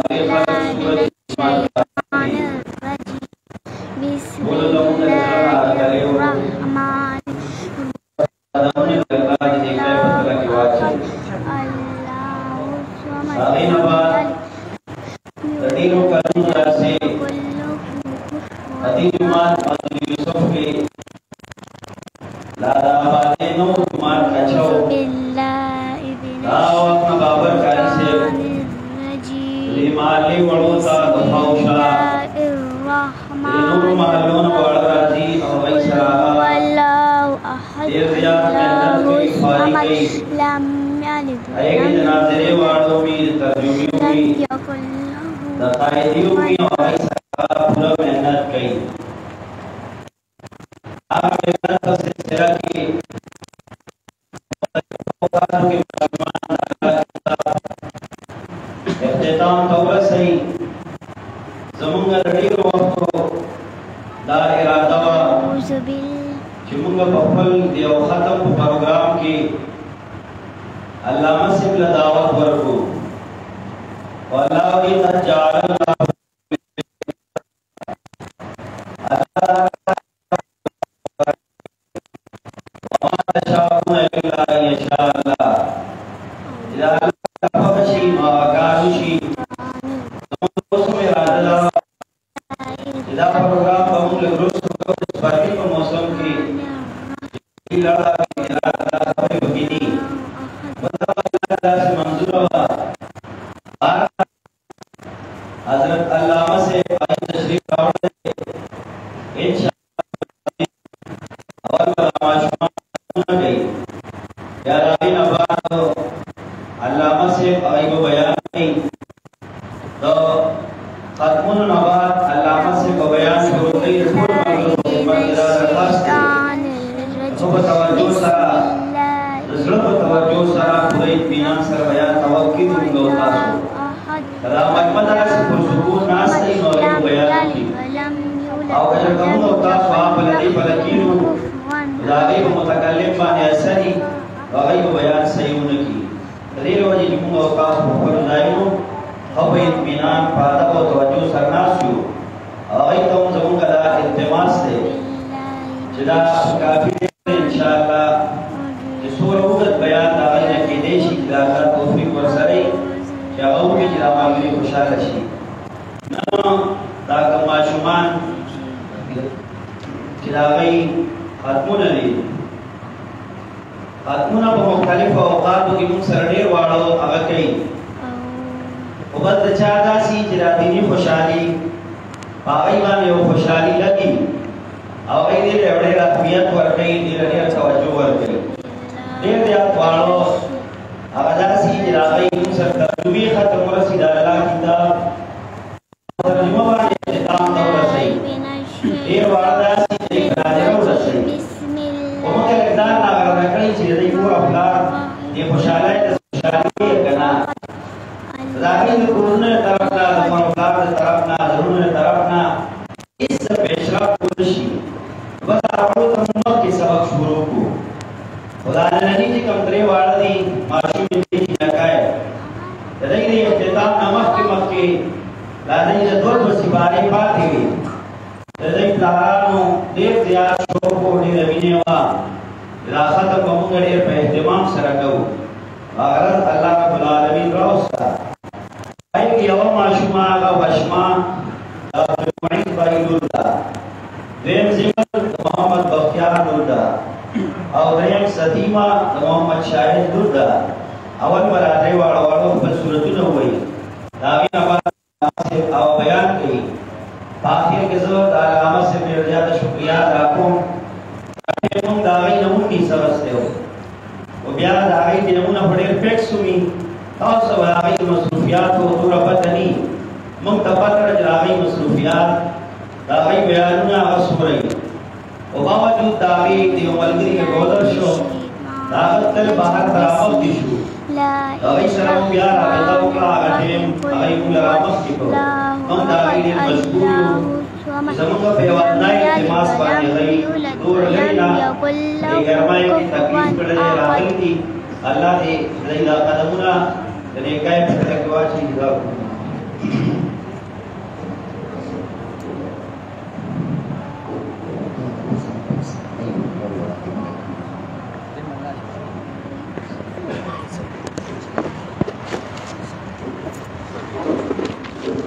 Allah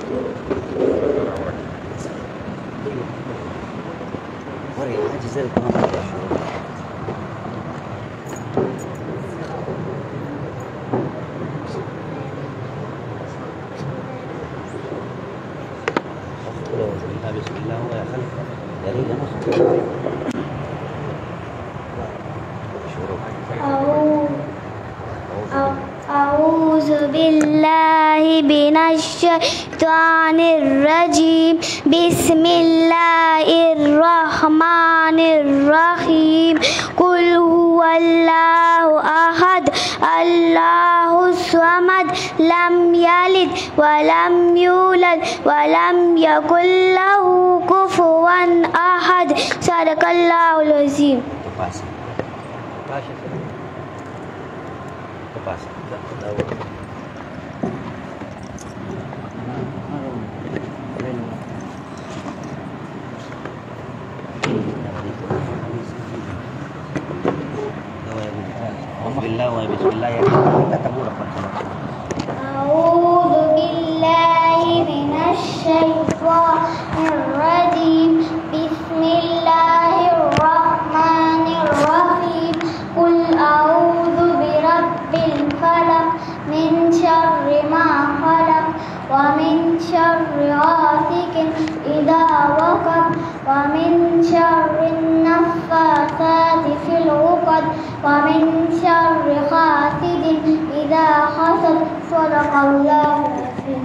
وري عاجز القمر بسم الله هو يا خلق دليل أعوذ بالله من الشيطان الرجيم بسم الله الرحمن الرحيم قل هو الله أحد الله الصمد لم يلد ولم يولد ولم يكن له كفوا أحد صدق الله العظيم. بسم الله أعوذ بالله من الشيطان الرجيم بسم الله الرحمن الرحيم قل أعوذ برب الفلق من شر ما خلق ومن شر غاسق إذا وقب ومن شر النفاثات في العقد ومن شر حاسد إذا حسد صدق الله العظيم.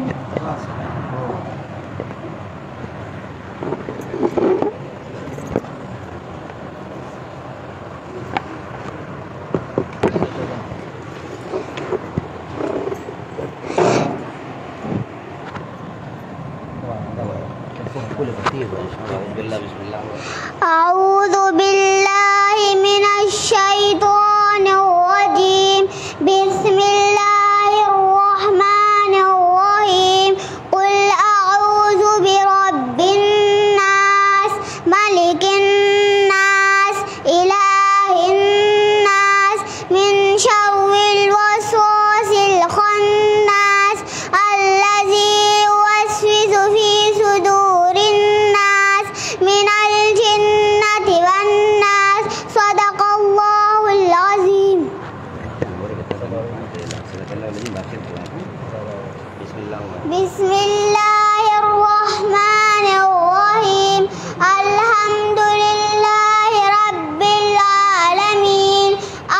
أعوذ بالله من الشيطان الرجيم بسم الله الرحمن الرحيم قل أعوذ برب الناس ملك الناس إله الناس من شر الوسواس الخناس الذي يوسوس في صدور الناس من الجنة والناس صدق الله العظيم. بسم الله الرحمن الرحيم الحمد لله رب العالمين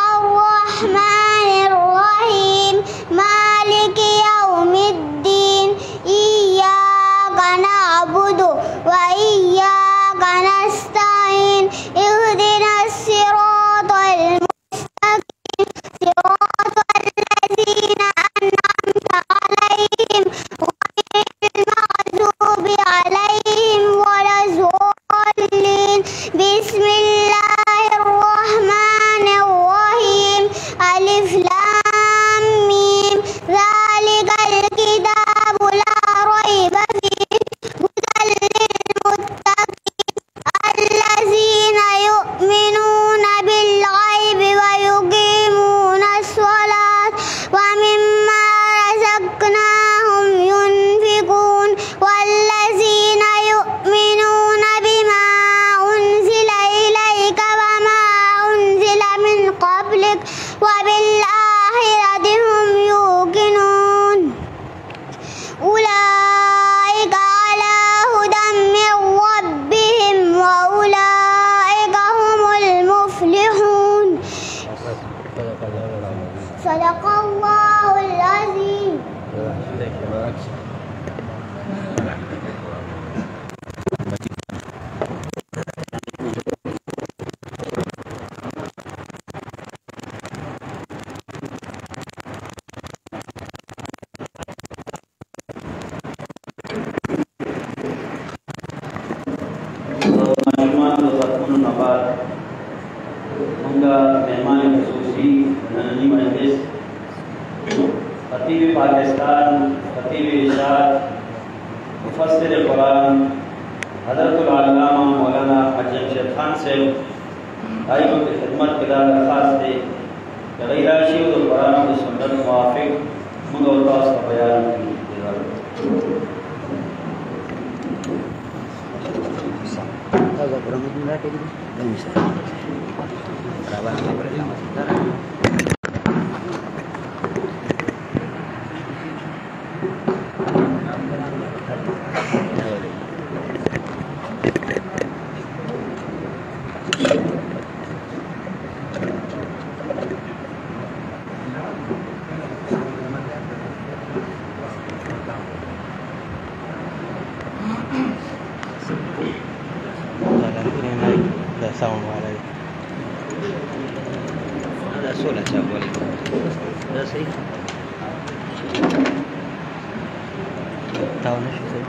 الرحمن الرحيم مالك يوم الدين إياك نعبد وإياك نستعين اهدنا الصراط المستقيم صراط الذين أنعمت عليهم غير المغضوب عليهم ولا الضالين. بسم الله الرحمن الرحيم ألف لام ميم ذلك الكتاب لا ريب فيه هدى للمتقين الذين يؤمنون بالغيب ويقيمون الصلاة ومما رزقناهم ينفقون والذين يؤمنون بما أنزل إليك وما أنزل من قبلك وبالآخرة هم يوقنون أولئك على هدى من ربهم وأولئك هم المفلحون. صدق الله العظيم. मेहमान खसूसी नन्ही मजलिस खतीब पाकिस्तान खतीब इरशाद मुफस्सिर कुरान हज़रतुल अल्लामा मौलाना अजम शेख खान से भाइयों की खिदमत के लिए दरख्वास्त है कि गैराशी और कुरान और सुन्नत मुवाफिक मुगलतास का बयान की agak kurang lebih berapa gitu? Dan bisa. Berapa lama bersama saudara? Assalamualaikum. Ada sudah saya boleh. Ada sih. Tahu nih sih.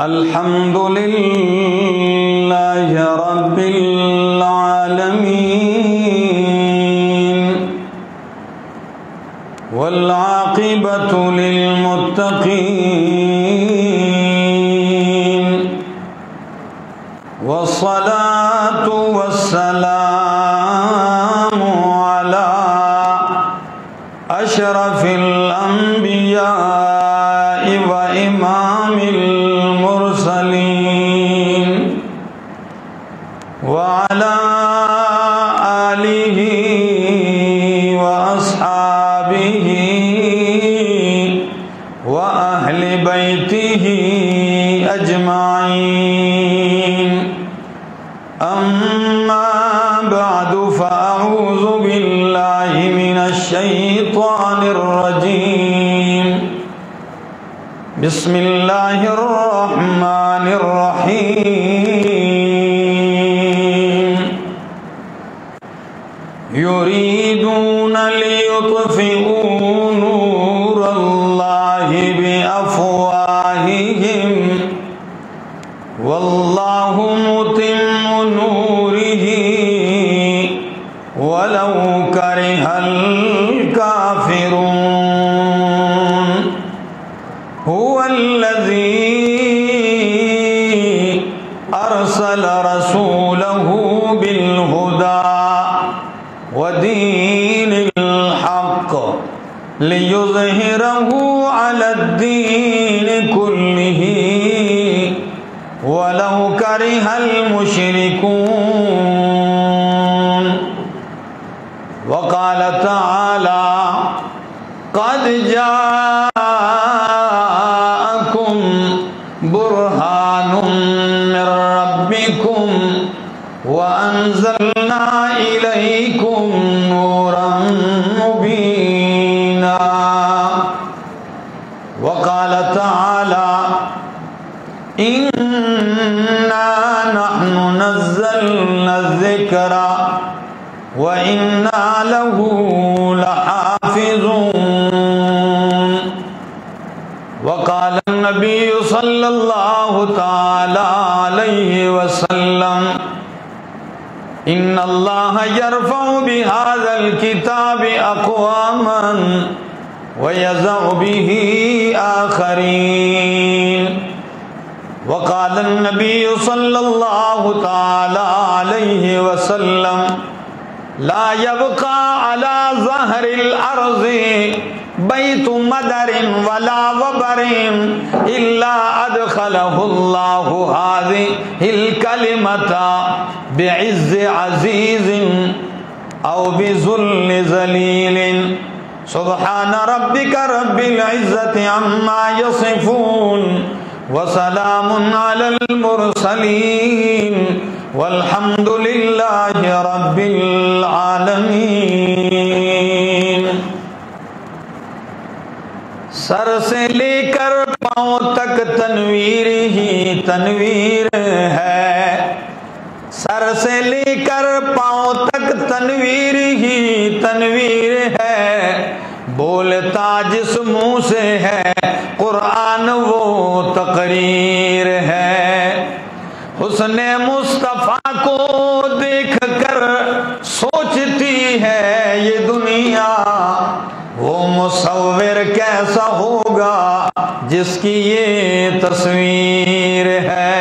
Alhamdulillah Rabbil Alamin wal aqibatu lil muttaqin wassalatu wassalamu ala ashrafil anbiya'i wa imamil mursalin wa ala alihi wa ashabihi wa ahli baitihi ajma'in. Amma ba'du fa'a'udhu billahi minash shaitanir rajim. Bismillahirrahmanirrahim. Yuriduna liyutfi'u nurallahi biafwahihim wallahu mutimmu nurihi walau karihal kafirun. Huwa alladhi arsala rasulahu bil huda wa dinil haqq liyuzhirahu ala ad-din kullihi walau karihal musyrikun. Wa qala ta'ala qad ja'akum burhanun min rabbikum wa anzalna ilaykum nuran mubina. Wa qala ta'ala inna nahnu nazzalna adh-dhikra wa inna lahu lahafizun. Wa qala an-nabiy sallallahu ta'ala alayhi wa sallam inna allaha yarfa'u bihadzal kitabi aqwaman wa yaz'u bihi akharin. Wa qala an-nabiy sallallahu ta'ala alayhi wa sallam la yabqa ala zahril ardi बैतु मदरिन वला वबरिन इल्ला अदखलहुल्लाहु हाज़िहिल कलिमता बिइज़्ज़ि अज़ीज़िन औ बिज़ुल्लि ज़लीलिन सुब्हान रब्बिका रब्बिल इज़्ज़ति अम्मा यसिफून वसलामुन अलल मुरसलीन वल्हम्दुलिल्लाहि रब्बिल आलमीन। सर से लेकर पांव तक तनवीर ही तनवीर है, सर से लेकर पांव तक तनवीर ही तनवीर है, बोलता जिस मुंह से है कुरान वो तकरीर है। हुस्ने मुस्तफा को देख कर सोचती है ये दुनिया, वो मुसव्विर कैसा होगा जिसकी ये तस्वीर है।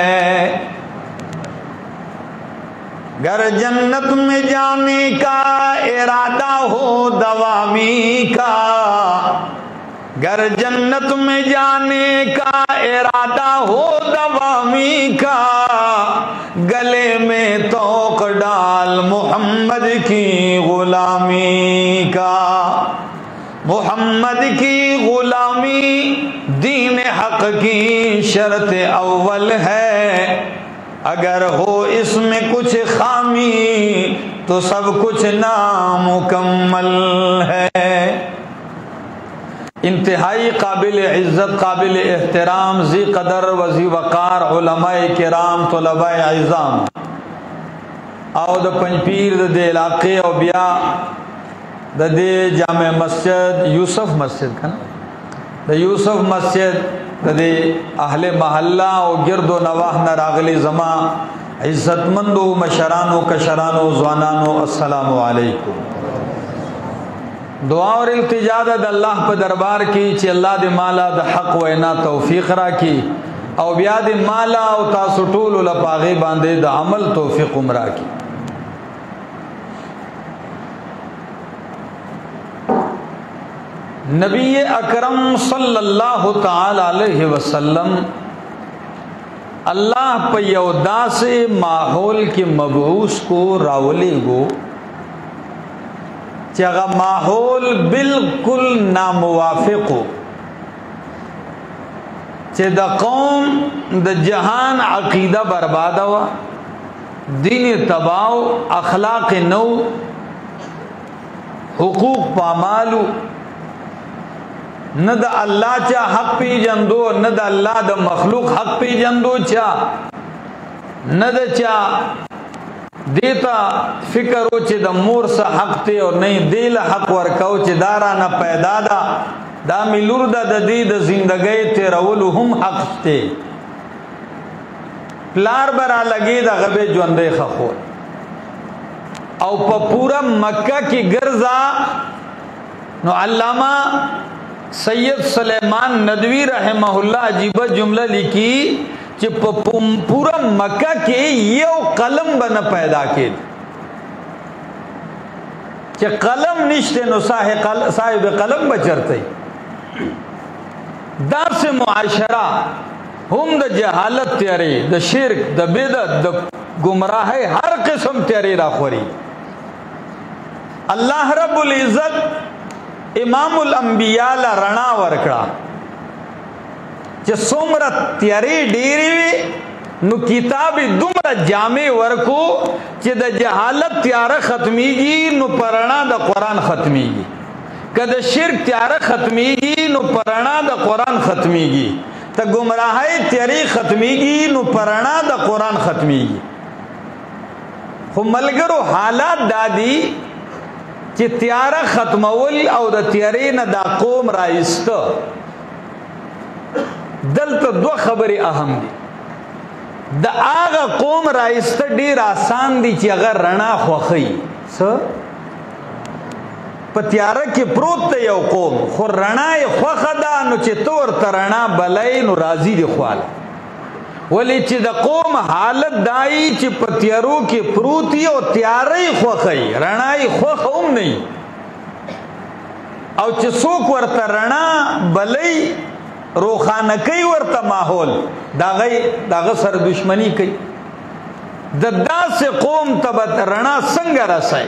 गर जन्नत में जाने का इरादा हो दवामी का, गर जन्नत में जाने का इरादा हो दवामी का, गले में तोक डाल मोहम्मद की गुलामी का। मोहम्मद की गुलामी दीन हक की शर्त अव्वल है, अगर हो इसमें कुछ खामी तो सब कुछ नामुकम्मल है। इंतहाई काबिल इज़्ज़त काबिल एहतराम ज़ी कदर वज़ी वक़ार उलमाए किराम तलबाए इज़ाम आओ द पंजपीर दे इलाके और बिया दे जामे मस्जिद यूसुफ मस्जिद का द यूसुफ मस्जिद दे अहले महल्ला और गिरदो नवाह न रागली जमा इज़्ज़तमंदो मशरानो कशरानो ज़वानानो अस्सलामु अलैकुम। दुआ और इल्तिजा द अल्लाह पे दरबार की चे अल्लाह दे माला द हक वैना तौफीक राखी और बिया दे माला और तासु टूल लपागे बांधे द अमल तौफीक उमरा की। नबी अकरम सल्लल्लाहु ताला अलैहि वसल्लम अल्लाह पे यौदा से माहौल के मबूस को रावले गो चगा माहौल बिल्कुल नामुवाफिक हो चे द कौम द जहान अकीदा बर्बाद हुआ, दीन तबाव अखलाक नौ हुकूक पामालू, न द अल्लाह चा हक पी जंदो न द अल्लाह द मखलूक हक पी जंदो चा न द चा देता फिक्र हो चे द मोर सा हक थे और नहीं दिल हक वर्काओ चे दारा न पैदा दा मिलुर द दी द जिंदगी ते रवल हम हक थे प्लार बरा लगे द गबे जो अंदे खखोर और पूरा मक्का की गर्जा नो अल्लामा सैयद सुलेमान नदवी रहमहुल्लाह अजीब जुमला लिखी कि पूरा मक्का के ये कलम बना पैदा के कलम निश्ते नो साहिब कलम बचरते दार से मुआशरा हम द जहालत त्यारे द शिर्क द बिदत द गुमराह हर किस्म त्यारे राखोरी। अल्लाह रब्बुल इज्जत इमामुल अंबिया ला रणा वर्कड़ा चे सोमरा त्यारी डेरी नु किताबी दुमरा जामे वर्को चे द जहालत त्यारा खत्मीगी नु परणा द कुरान खत्मीगी, कद शिर्क त्यारा खत्मीगी नु परणा द कुरान खत्मीगी, त गुमराही त्यारी खत्मीगी नु परणा द कुरान खत्मीगी। खु मलगरो हालात दादी कि त्यारा खत्मवल और द त्यारे न दा कौम राइस्त दल तो दो खबरें अहम दी। द आगा कौम राइस्त ढेर आसान दी कि अगर रणा खोखई स पत्यारा के प्रोत यो कौम खो रणा खोखदा नु चितोर तरणा बलई नु राजी दे ख्वाल वली ची द कौम हालत दाई ची पत्यारो के प्रोती और त्यारे खोखई रणाई खोखम नहीं او چې څوک ورته رڼا بلۍ روخانه کوي ورته ماحول داغه سره دشمنی کوي د داسې قوم ته به رڼا څنګه رسای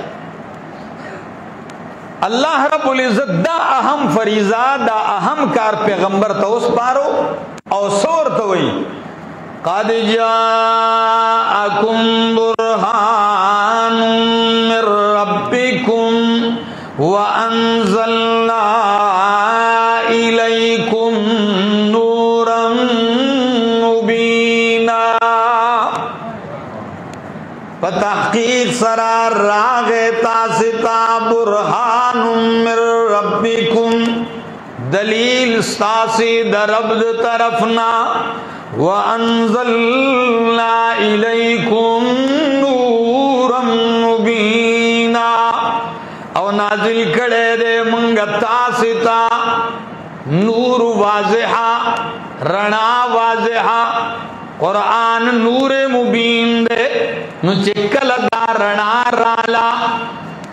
الله رب العزت دا اهم فریضه دا اهم کار پیغمبر ته وسپارو او سور ته وی قد جاءکم برهان من ربکم وانزلنا الیکم نورا مبینا بتحقیق سرار راغ تاستا برهان من ربکم دلیل ستاسی درب طرفنا وانزلنا الیکم نورا مبینا او نازل کڑے دے منگتا ستا نور واضحا رنا واضحا قرآن نور مبین دے نو چکل دا رنا رالا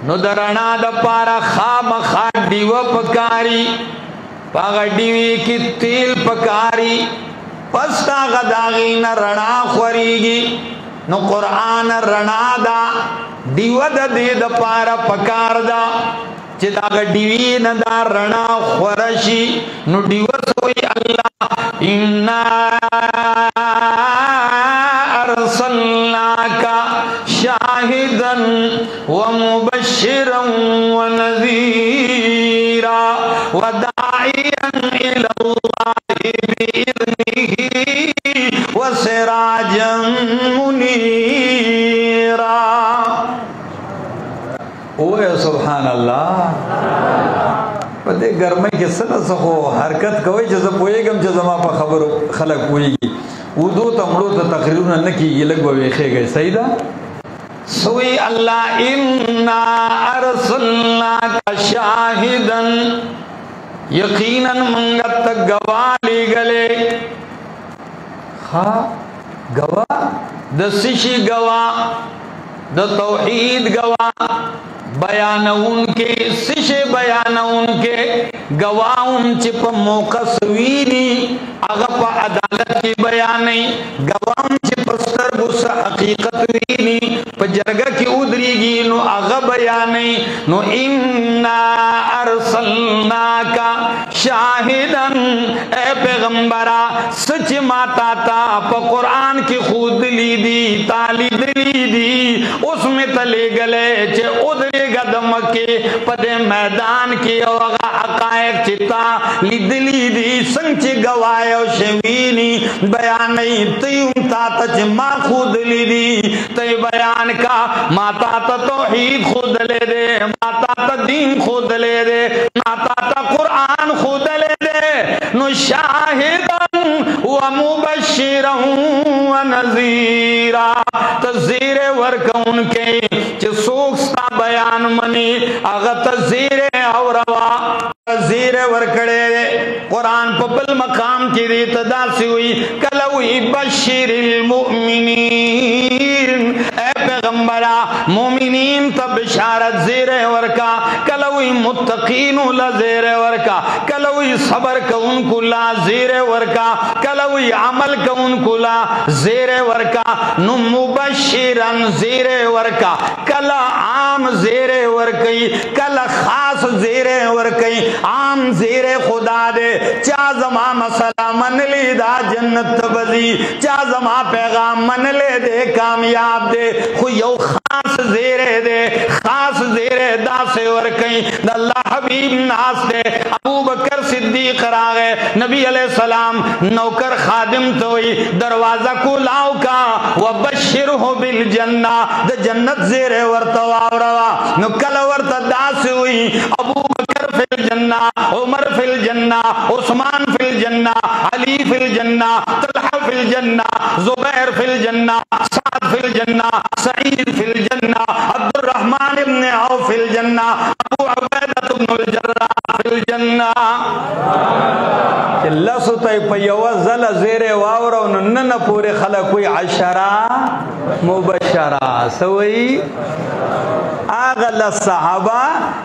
نو دا رنا دا پارا خام خاک دیو پکاری پاگا دیوی کی تیل پکاری پس تا غداغین رنا خوریگی نو قرآن رنا دا دیو دا دی دا پارا پکار دا چی دا دیوی دا رنا خورشی نو دیو سوی اللہ اِنَّا ارسلناکا شاہدا ومبشرا ونذیرا وداعیا الى اللہ بإذنہ وسراجا منیرا اوہ سبحان اللہ پدے گرمی کے سنہ سخو حرکت کوئی جزا پوئے گم جزا ما پا خبر خلق پوئے گی ودو تا مڑو تا تقریرون نکی یہ لگ بویخے گئے سیدہ سوئی اللہ اِنَّا ارسلناک شاہدن یقیناً منگت تک گواہ لے گلے خواہ گواہ دسشی گواہ دا توحید گواہ بیانون کے سشے بیانون کے گواہم چپ موقع سوینی اغپا عدالت کی بیانی گواہم چپ سترگس حقیقت وینی پا جرگہ کی ادری گی نو اغا بیانی نو اِنَّا ارسلناکا شاہدن اے پیغمبرہ سچ ماتا تا پا قرآن کی خود لی دی تالی دلی دی اس میں تلے گلے چھے ادری گدم کے پدے میدان کی اوغا حقائق چتا لیدلی دی سنچ گوائے و شوینی بیانی تیوں تاتا چھ ما خود لی دی تی بیان کا ما تاتا توحید خود لے دے ما تاتا دین خود لے دے ما تاتا قرآن خود لے دے نو شاہداً و مبشرا و نذیرا تذیر ورکون کے چھ سوکستا بیان منی اغا تذیر اور روا تذیر ورکڑے قرآن پپل مقام کی ریتدا سی ہوئی کلوی بشر المؤمنین اے پیغمبرہ مومنین تا بشارت زیر ورکا کلوی متقین لا زیر ورکا کلوی صبر کا ان کو لا زیر ورکا کلوی عمل کا ان کو لا زیر ورکا نو مبشرن زیر ورکا کلا عام زیر ورکی کلا خاص زیر ورکی عام زیر خدا دے چا زمان مسئلہ من لی دا جنت بزی چا زمان پیغام من لے دے کامیاب دے خو یو خاص زیر دے خاص زیر دا سے ورکی دا اللہ حبیب ناس دے ابو بکر صدیق راغے نبی علیہ السلام نوکر خادم توئی دروازہ کو لاؤ کا وبشرہو بالجنہ دا جنت زیر ورطوا وروا نو کل ورطا دا سے ہوئی ابو بکر فی الجنہ عمر فی الجنہ عثمان فی الجنہ علی فی الجنہ طلحہ فی الجنہ زبیر فی الجنہ سعد فی الجنہ سعید فی الجنہ عبد الرحمن ابن عوف فی الجنہ ابو عبیدہ ابن الجراح فی الجنہ اللہ سوتائی پیوزل زیر واورو ننن پورے خلقوی عشرہ مبشرہ سوئی آغا لصحابہ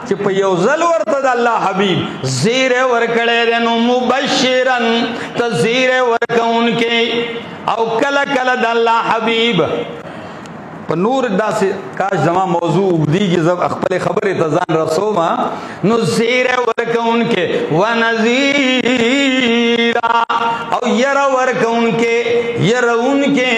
چی پا یو ظل ورطد اللہ حبیب زیر ورکڑے دنو مبشرن تا زیر ورکون کے او کل کل دا اللہ حبیب پا نور دا سے کاش زمان موضوع اگدی کی زب اخبر خبر تزان رسو ما نو زیر ورکون کے ونزیرا او یر ورکون کے یرون کے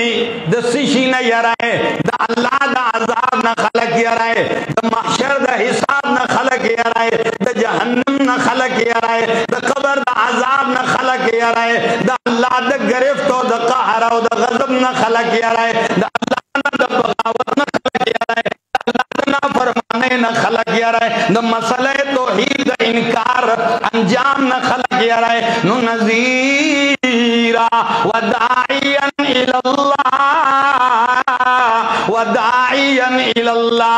دا سشین یرائے دا اللہ دا عذاب نہ خلق یرائے دا محشر دا حساب نہ خلق یرائے دا جہنم نہ خلق یرائے دا قبر دا عذاب نہ خلق یرائے دا اللہ دا گرفت و دا قہر و دا غضب نہ خلق یرائے دا اللہ دا بغاوت نہ خلق یرائے دا اللہ دا نافرمانے نہ خلق یرائے دا مسئلہ توحید دا انکار انجام نہ خلق یرائے نو نذیرا وداعیا الاللہ وداعیا الاللہ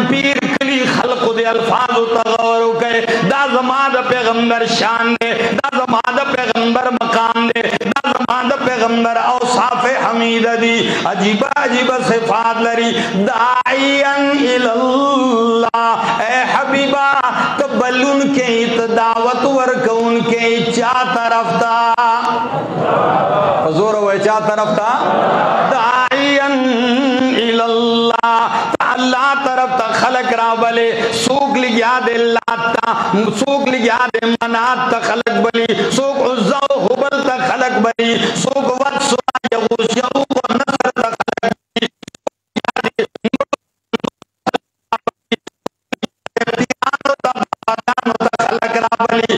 پیر کلی خلق دے الفاظ تغورو کہے دا زمان دا پیغمبر شان دے دا زمان دا پیغمبر مقام دے دا زمان دا پیغمبر اوصاف حمید دی عجیب عجیب صفات لری داعیا الاللہ اے حبیبہ تبلن کے دعوت ورکون کے چا طرف تا حضور ہوئے چا طرف تا داعیا الاللہ اللہ طرف تا خلق را بلے سوک لگیا دے اللہ تا سوک لگیا دے منات تا خلق بلی سوک عزا و حبل تا خلق بلی سوک وقت سوا یغوش یغوک و نصر تا خلق بلی اختیانو تا بادانو تا خلق را بلی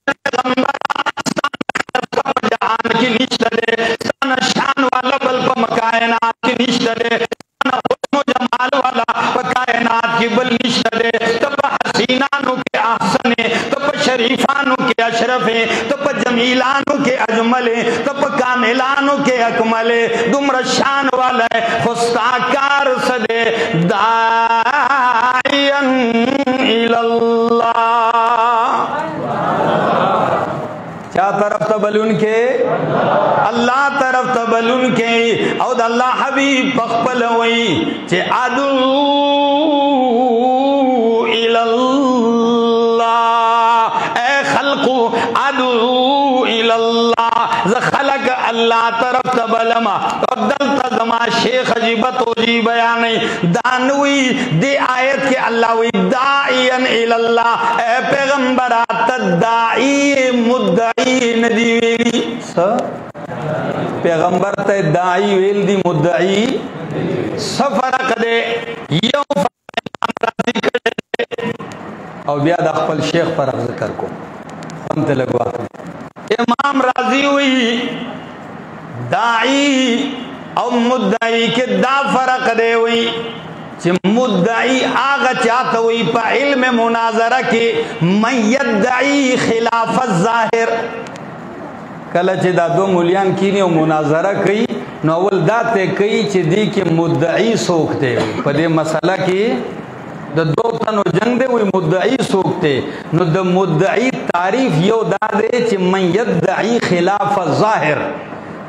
پیغمبر آسان جہان کی نشت دے سان شان والا بل پا مکائنات کی نشت دے جمال والا کائنات کی بل نشت دے تب حسینانوں کے احسنے تب شریفانوں کے اشرفیں تب جمیلانوں کے اجملیں تب کاملانوں کے اکملیں دمر شان والا ہے خستاکار صدے داعیا الاللہ چا طرف تبلن کے اللہ طرف تبلن کے او دا اللہ حبیب پخپل ہوئی چے ادعو الاللہ اے خلقو ادعو الاللہ ز خلق اللہ طرف تبلما اور دلتا زمان شیخ عجیبت ہو جی بیانی دانوی دے آیت کے اللہ وی داعیا الاللہ اے پیغمبرات داعی مدعی ندی ویلی پیغمبر تے داعی ویل دی مدعی سفرق دے یو فرق راضی کرے او بیاد اخپل شیخ فرق ذکر کو ہم تے لگوا امام راضی ہوئی داعی او مدعی کے دا فرق دے ہوئی چھ مدعی آغا چاہتا ہوئی پا علم مناظرہ کے من یدعی خلاف الظاہر کلا چھ دا دو مولیان کینی و مناظرہ کئی نو اول دا تے کئی چھ دی کے مدعی سوکتے ہوئی پا دے مسئلہ کی دا دو تنو جنگ دے ہوئی مدعی سوکتے نو دا مدعی تعریف یو دا دے چھ من یدعی خلاف الظاہر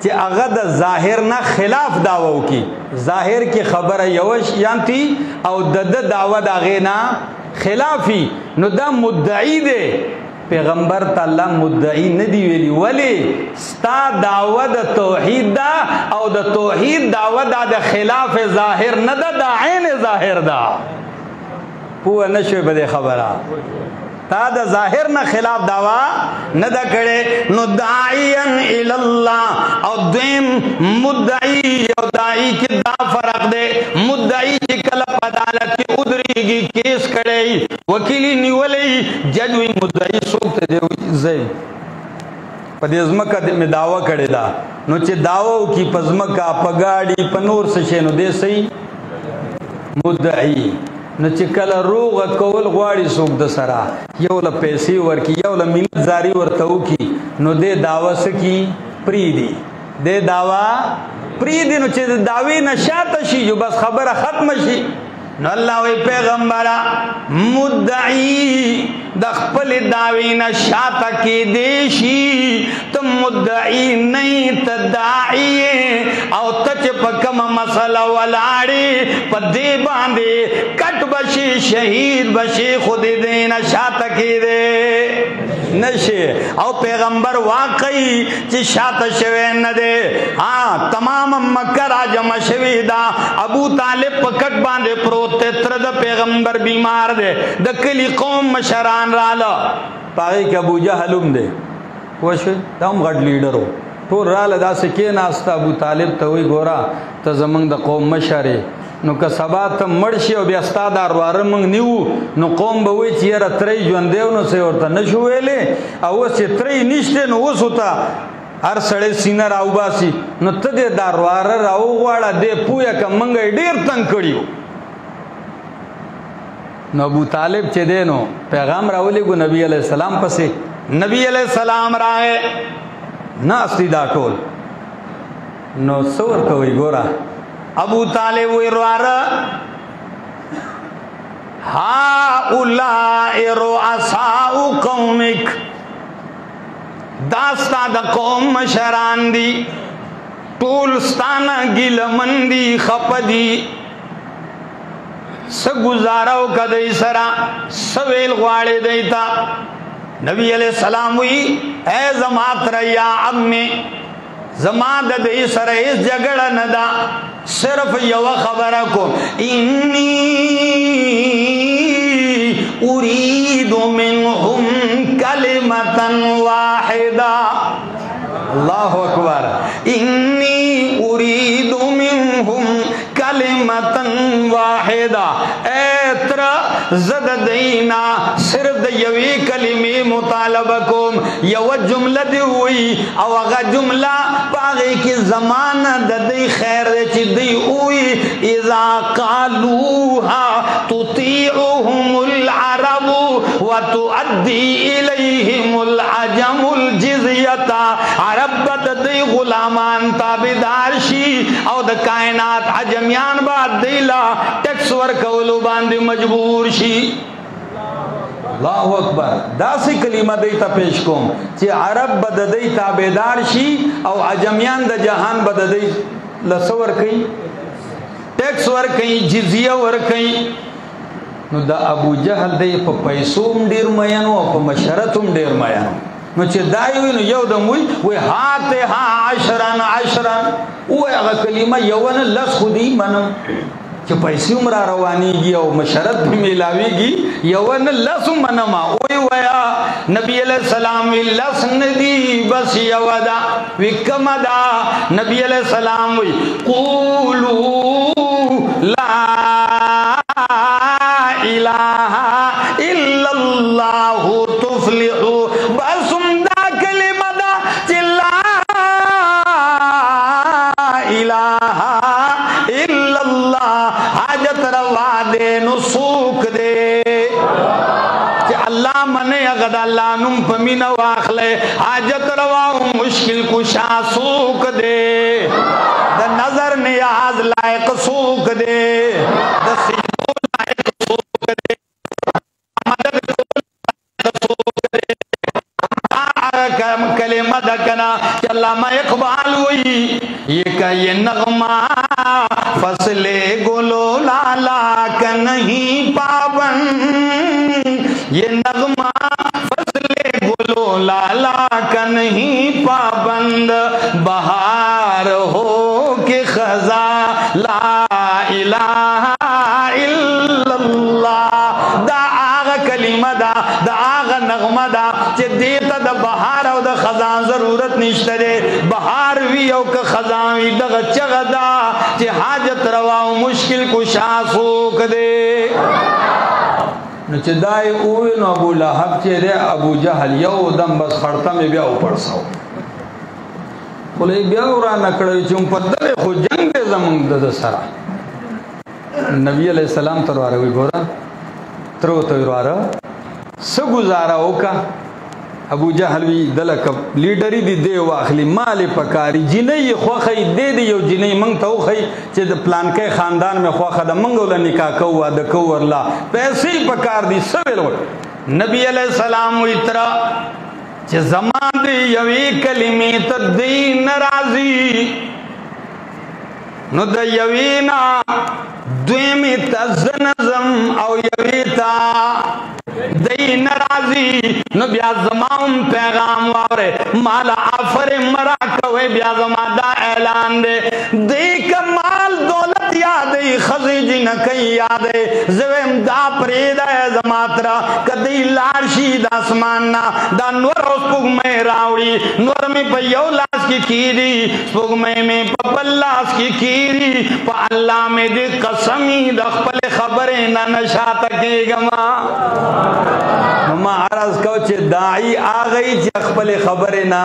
چھ اغا دا ظاہر نا خلاف دعوو کی ظاہر کی خبر یوش یانتی او دا دعوو دا غینا خلافی نو دا مدعی دے پیغمبر تا اللہ مدعی ندی ویلی ولی ستا دعوو دا توحید دا او دا توحید دعوو دا خلاف ظاہر ندا دا عین ظاہر دا پوہ نشوی بدے خبرہ تا دا ظاہر نہ خلاف دعویٰ نہ دا کرے نو داعیا الاللہ او دویم مدعی او داعی کی دا فرق دے مدعی چی کلپ عدالت کی ادری گی کیس کرے وکیلی نیولے ججوی مدعی سوکتے دے زیم پا دے ازمکہ میں دعویٰ کرے دا نو چی دعویٰ کی پزمکہ پگاڑی پنور سشے نو دے سی مدعی نو چې کله روغ کول غواړي څوک د سره یو له پیسې ورکي یو له مینت زاری ورته وکي نو دې دعوه سکی پریدي دې دعوه پریدي نو چې دعوی نه شاته شي جو بس خبره ختم شي نو الله وی پیغمبرا مدعی د خپل داوی نه شاته کې دیشي ته مدعی نه تداعی او ته په کوم مسله ولاړې په دې باندې کټ بشي شهید بشي خود دې نه شاته کې دې نشي او پیغمبر واقعي چې شاته شوی نه دی ها تمام مکه را جمع شوی دا ابو طالب په کټ باندې پروت تر د پیغمبر بیمار دی د کلی قوم مشران رااله پاره کې ابو جهل هم دی وښه دا هم غټ لیډر و ټول رااله داسې کې ناسته ابو طالب ته وی ګورا ته زمونږ د قوم مشر نو که سبا ته مړ شي او بیا ستا دا ورواره موږ نیو نو قوم به وایي چې یاره تری ژوندی و نو څه ورته نه شو ویلې او اوس چې تری نشته نو اوس ورته هر سړی سینه راوباسي نو ته دې دا ورواره راوغواړه دې پویه که موږ یې ډېر تنګ کړي نو ابو طالب چې دی نو پیغام راولېږو نبی علیہ السلام پسې نبی علیہ السلام راغی ناستی دا ټول نو څه ورکوئ ګوره ابو طالب وی رواره هؤلاء رؤساء قومک داستا د قوم مشران دی ټول ستانه ګیلمن دي خفه دي څه ګزاره وکړه دوی سره څه ویل غواړې دوی ته نبی علیہ السلام وی اے زما تره یا عمې زما د دې سره هیڅ جګړه نه ده صرف یو خبره کوم انی اريد منهم کلمه واحده الله اکبر انی اريد منهم کلمه واحده اتر زد دینا صرف د یوې کلمې مطالبه کوم یو جمله دی وی او هغه جمله باغې کې زمانه د دې خیر چې دی وی اذا قالوها تطيعهم العرب وتؤدي اليهم العجم الجزيه عرب د دې غلامان تابعدار شي او د کائنات عجمیان بعد دیلا ټیکس ورکولو باندې مجبور شي الله اکبر داسې کلمه دی ته پیش کوم چې عرب بد دی تابعدار شي او عجمیان د جهان بد دی لسور کوي ټیکس ور کوي جزیه ور کوي نو د ابو جهل دی په پیسو ډیر مین او په مشرت ډیر مین نو چې دایو نو یو د موي وی هاته ها عشرا او هغه کلمه یو نه لس خودي منم چې پیسې عمر روانيږي او مشرت به ملاويږي یو نه لس منما وی ویا نبی علیہ السلام لس ندی بس یو دا وکمدا نبی علیہ السلام وی قولوا لا الہ الا اللہ تفلحوا بس دا کلمه دا چې لا الہ الا اللہ حاجت روا دے نسوک دے کہ اللہ منے اغد اللہ نم پمین واخلے حاجت روا مشکل کشا سوک دے دا نظر نیاز لائق سوک دے دا سجدو لائق سوک دے مدد سوک دے کلمہ دکنا کہ علامہ اقبال ہوئی یہ کہ یہ نغمہ فصل گلو لالا کا نہیں پابند یہ نغمہ فصل گلو لالا کا نہیں پابند بہار ہو کہ خزاں لا الہ الا اللہ دا آغا کلمہ دا آغا نغمہ دا چه دیتا دا بہار او دا خزان ضرورت نشتا دے بہار وی او که خزان وی دا چغ دا چه حاجت روا و مشکل کشا سوک دے نو چه دائی اوی نو ابو لہب چه دے ابو جہل یو دم بس خڑتا میں بیاو پڑساو بولے بیاو را نکڑوی چون پر دلے خو جنگ دے زمان دا سرا نبی علیہ السلام تروارا وی گورا ترو تروارا سو گزارا اوکا ابو جهل وی دلک لیډری دی دی واخلی مال پکاري جنې خوخی دی دی یو جنې مونږ ته وخی چې د پلان کې خاندان مې خوخه د مونږ ول نکاح کو واده کو ورلا پیسې پکار دي سویل نبی علیہ السلام وی ترا چې زمان دی یوې کلمې ته دی ناراضي نو د یوینا دویمی تا زنزم او یویتا دی نرازی نو بیا زمان پیغام واره مالا آفر مرا کوئی بیا زمان دا اعلان دے دی کمال دولت یادی خزی جی نکی یادی زویم دا پرید ہے زماترا کدی لارشی دا سماننا دا نور سپوگ میں راوڑی نور میں پا یو لاس کی دی سپوگ میں پا پلاس کی پا اللہ میں دی قسمی دا خپل خبریں نا نشا تکی گما مما عرض کو چھ داعی آگئی چھ خپل خبریں نا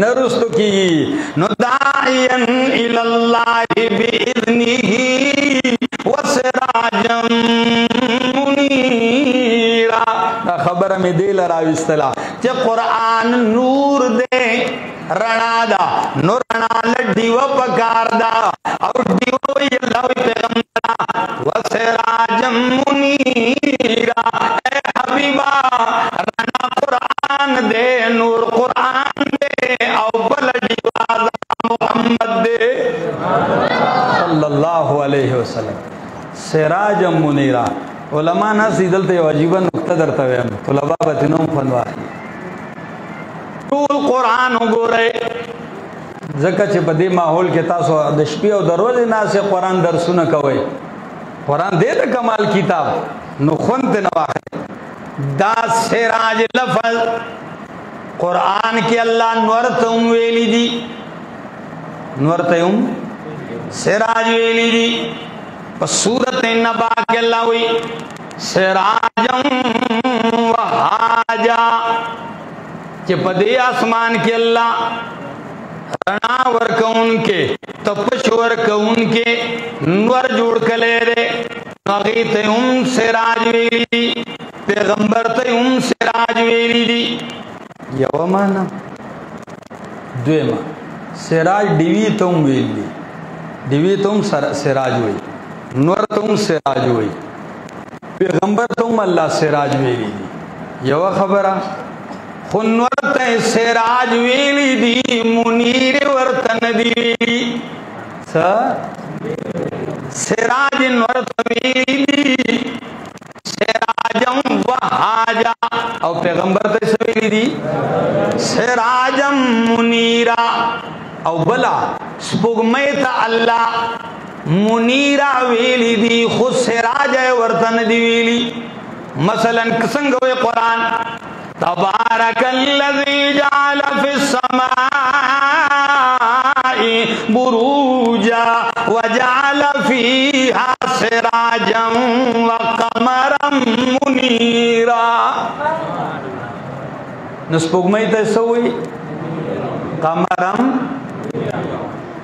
نرستو کی نو داعین الاللہ بإذنہی وسراجم منیرا خبر میں دے لراوستلا چھ قرآن نور دے رنا دا نو رنا لڈیو پکار دا اور دیو اللہ پیغمبرہ وسراجم منیرا اے حبیبہ رنا قرآن دے نور قرآن دے او بلڈیو محمد دے صلی اللہ علیہ وسلم سراجم منیرا علماء نا سیدل تے واجبہ نکتہ درتا ویم طلبہ بطنوں فنواہی طول قرآن ہو رہے ځکه چې په دې ماحول کې تاسو د شپې او د ورځې ناسې قرآن درسونه کوئ قرآن دې د کمال کتاب نو خوند ته نه واخلئ دا سراج لفظ قرآن کې الله نور ته هم ویلي دي نور ته هم سراج ویلي دي په سورت نبا کې الله وی سراجم وهاجا کہ پدے آسمان کے اللہ رنا ورکون کے تپش ورکون کے نور جوڑ کلے دے نغیت سراج ویلی دی پیغمبر سراج ویلی دی یو مانا دویما سراج ڈیوی تم ویلی ڈیوی تم سراج وی نور تم سراج وی پیغمبر تم اللہ سراج ویلی دی یو خبرہ خنورت سراج ویلی دی منیر ورطن دی ویلی سراج نورت ویلی دی سراجم وحاجا او پیغمبر تیس ویلی دی سراجم منیرا او بلا سپگمیت اللہ منیرا ویلی دی خود سراج ورطن دی ویلی مثلا کسنگوے قرآن تبارک الذی جعل فی السماء بروجا وجعل فیہا سراجا وقمرا منیرا نسپوگمئی تیسوئی قمرا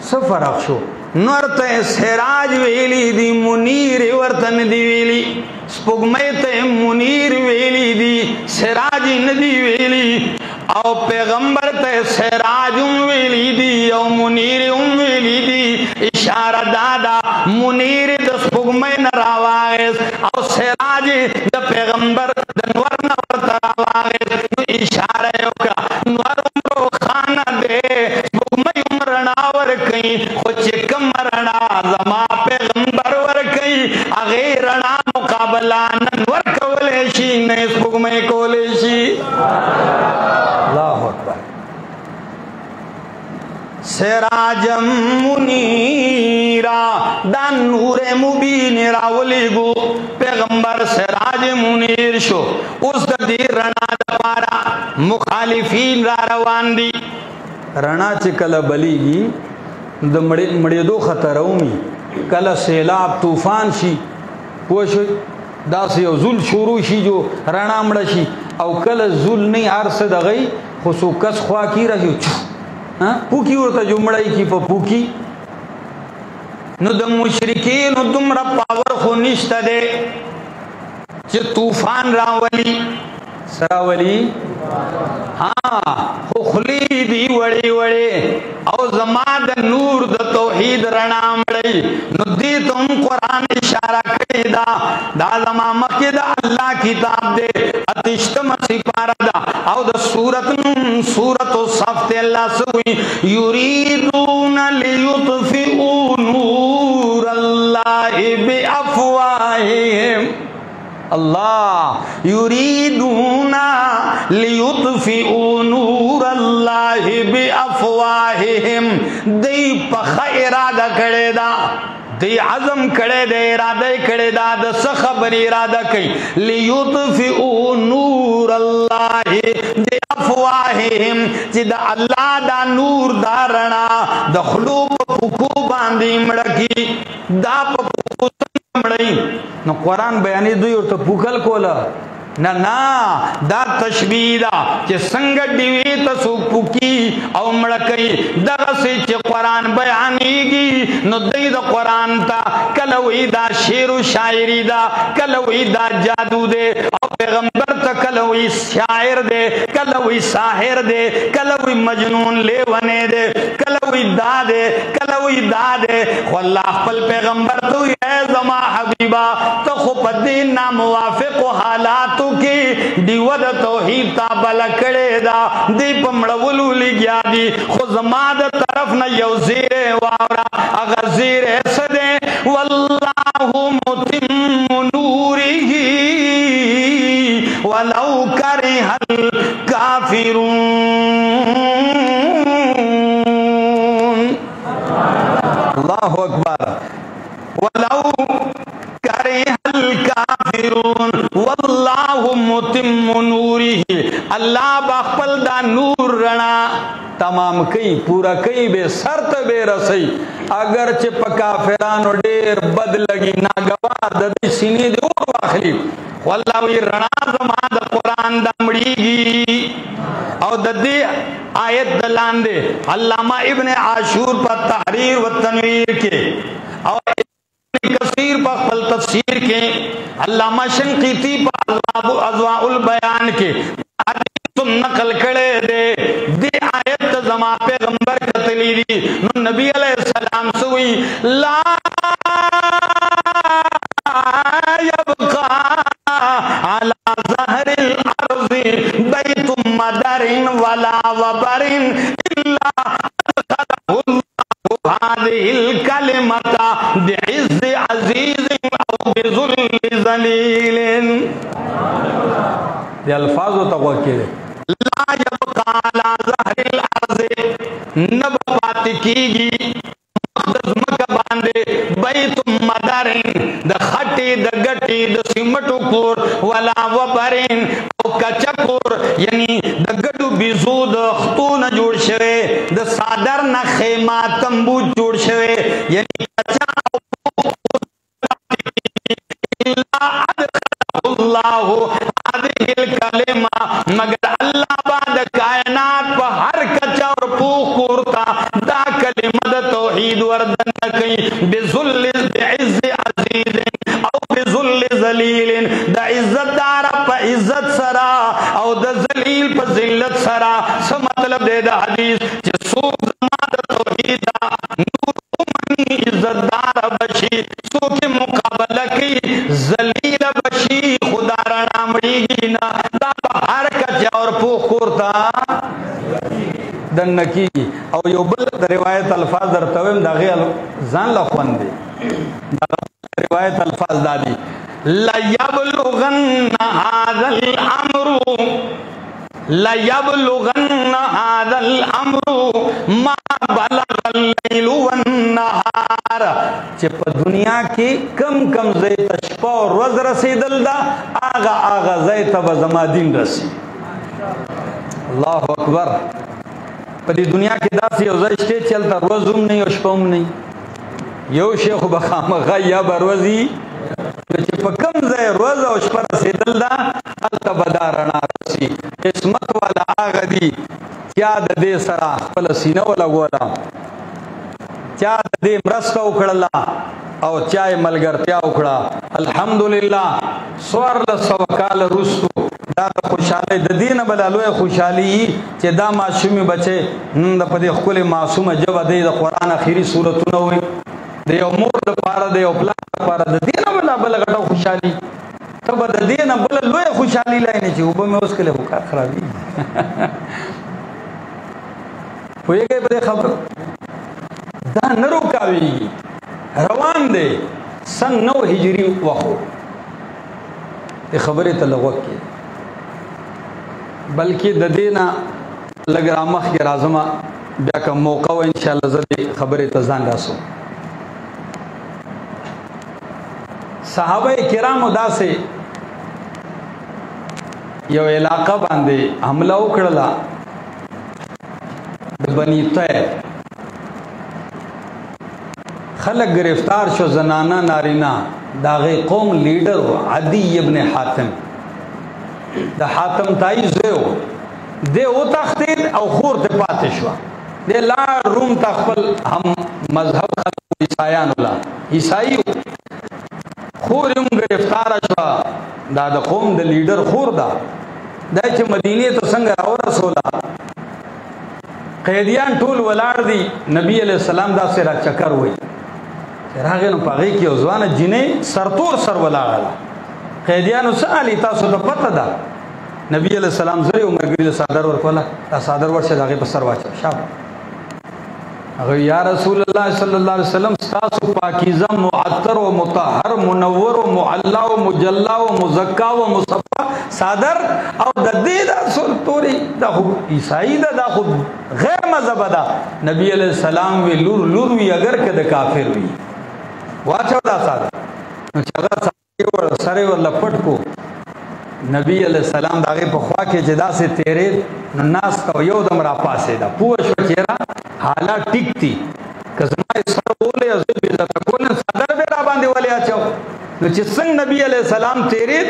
سفر اخشو نورت سراج ویلی دی منیر ورطن دی ویلی سپگمیت منیر ویلی دی سراج ندی ویلی او پیغمبر تے سراج ویلی دی او منیر ویلی دی اشارہ دادا منیر دا سپگمی نراواغیس او سراج دا پیغمبر دا نور نور تراواغیس اشارہ یوکا نور امرو خانہ دے سپگمی امرناور کئی خوچ کم مرنا زما پیغمبر ورکی اغیرنا مقابلہ ننور کولیشی نیس پگمے کولیشی اللہ اکبر سراجم منیرا دان نور مبین راولی گو پیغمبر سراج منیر شو اس دی رنا دپارا مخالفین را روان دی رنا چکل بلیگی د مړېدو خطر اومي کله سیلاب طوفان شي پوه شوئ داسې یو زول شروع شي جو رڼا مړه شي او کله زول نه هر څه دغی خو څوک کس خوا کې راځي پوکي ورته جو مړی کی په پوکي نو د مشرکینو دومره پاور خو نشته دی چې طوفان راولي سراولي हाँ خلی دی وڑی وڑی او زمان دا نور دا توحید رنا مڑی ندی تم قرآن اشارہ کری دا دا زمان مکی دا اللہ کتاب دے اتشتم سپارہ دا او دا سورت و صفت اللہ سوئی یریدون لیطفئوا نور اللہ بافواہہم اللہ یریدون لیطفئوا نور اللہ بافواہہم دی پخ ارادہ کرے دا دی عزم کڑے دے ارادہ کڑے دا دس خبر ارادہ کئی لیطفئوا نور اللہ دی افواہہم چی دا اللہ دا نور دا رنا دا خلوب پکو باندی مڑکی دا پکو مڑی نو قرآن بیانی دوی اور تا پوکل کولا نا نا دا تشبیح دا چی سنگ دیوی تسو پوکی او مڑکی دغسی چی قرآن بیانی گی نو دی دا قرآن تا کلوی دا شیر و شاعری دا کلوی دا جادو دے او پیغمبر تا کلوی شاعر دے کلوی ساحر دے کلوی مجنون لیوانے دے کلوی دا دے کلوی دا دے واللہ پل پیغمبر تو اے زما حبیبہ تو خوب دین نا موافق و حالاتو کی دیود توحید تا بلکڑے دا دی پمڑولو لگیا دی خود زما دا طرف نا یو زیر وارا اگر زیر سدے واللہ متم نوری ولو کرہ الکافرون اللہ اکبر ولو کرہ الکافرون واللہ متم نوری اللہ باخپل دا نور رنا تمام کئی پورا کئی بے سرط بے رسی اگر چپ کافرانو دیر بد لگی ناگوار دا دی سینی دی اور واخلی واللہ وی رنا زمان دا قرآن دا مڑی گی او دا دی آیت دلان دے علامہ ابن عاشور پر تحریر و تنویر کے اور کثیر پر خپل تفسیر کے علامہ شنقیطی پر اضواء البیان کے تم نقل کڑے دے دی آیت زمان پیغمبر قتلی دی نبی علیہ السلام سوئی لا یبقى على ظهر الارض بیت مدر ولا وبر الا ادخله الله هذه الكلمة بعز عزيز او بذل ذليل دی الفاظ تقوی لا يبقى على ظهر الارض نبقات کیگی مقدس مکہ باندے بیت مدارن دا خٹی دا گٹی دا سمٹو کور ولا وبرین او کچکور یعنی دا گٹو بیزو دا خطون جوڑ شوے دا سادر نا خیمہ تنبو جوڑ شوے یعنی کچا اللہ هذه الکلمہ مگر اللہ بعد کائنات پا ہر کچا اور پوخ کورتا دا کلمہ دا توحید وردن کئی بذل بعز عزیز او بذل ذلیل دا عزت دارا پا عزت سرا او دا ذلیل پا ذلت سرا سا مطلب دے دا حدیث سوک زمان دا توحید دا نور امنی عزت دارا بشی سوک مقابلہ کی ذلیل بشی خدا رنا مڑی گی نا دا ہر کچا اور پوخ کورتا دن کی او یو بل روایت الفاظ در تویم دا غیل زان لخوان دے روایت الفاظ دادی لَيَبْلُغَنَّ هَذَا الْأَمْرُ لَيَبْلُغَنَّ هَذَا الْأَمْرُ مَا بَلَغَ اللَّيْلُ وَالنَّهَارِ چپ دنیا کی کم کم زیت شپا اور روز رسیدل دا آغا زیت بزما دین رسی اللہ اکبر پدی دنیا کی دا سی او زیشتے چلتا روزم نہیں و شپاوم نہیں یو شیخ بخام غیا بروزی چپ کم زی روز و شپا رسیدل دا حلتا بدارنا رسی اسمت والا آغا دی کیا دا دے سرا خپل سینہ والا گولا چا دے مرستا اکڑلا او چای ملگرتیا اکڑا الحمدللہ سوار لسو کال رستو دا خوشاله د دینه بلالوه خوشالي چې دا معصومي بچي نن د پدې خپل معصومه جواب دی د قران اخیری سورتونه وي د یو مور د پاره د یو پلان لپاره د دینه بل غټه خوشالي ته به د دینه بل لوی خوشالي لای نه چې وب مې اوس کله وکړ خرابي ویګي په خبر دا نرو کاوي روان دی سن 9 هجری وخو خبره ته لغوک کې بلکې د دینا لګرامخ کې راځم بیا کوم موقع و ان شاء الله زه خبره ته ځان راسو صحابه کرامو داسې یو علاقه باندې حمله وکړه د بنی طیب خلق گرفتار شو زنانا نارینا داغه قوم لیڈر عدی ابن حاتم د حاتم تای زو د او تختید او خور ته پاتې شو د لا روم تخپل هم مذهب عیسایان الله عیسائی خور هم گرفتار شو دا د قوم د لیډر خور دا چې مدینه ته څنګه راو رسوله قیدیان ټول ولاړ دي نبی علیہ السلام دا سره چکر وای راغې نو پاغې کې ځوانه جنې سرتور سر ولاړه قیدیانو سالي تاسو ته پته ده نبی علیہ السلام زری عمرګری صادر ورکوله دا صادر ورشه دغه په سر واچو شاب هغه یا رسول الله صلی الله علیه وسلم تاسو پاکیزه معطر او مطهر منور او معلا او مجلا او مزکا او مصفا صادر او د دې د سرتوري د عیسائی د خود غیر مذهب ده نبی علیہ السلام وی لور وی اگر که د کافر وی واچو دا صادر نو چغه سره ور لپټ کو نبی علیہ السلام داغه په خوا کې جدا سے تیرې ناس تو یو دم را پاسه دا پوه شو چیرې حالات ټیک دي کزما سره بوله از به عزت کول صدر به را باندې ولې اچو نو چې څنګه نبی علیہ السلام تیرې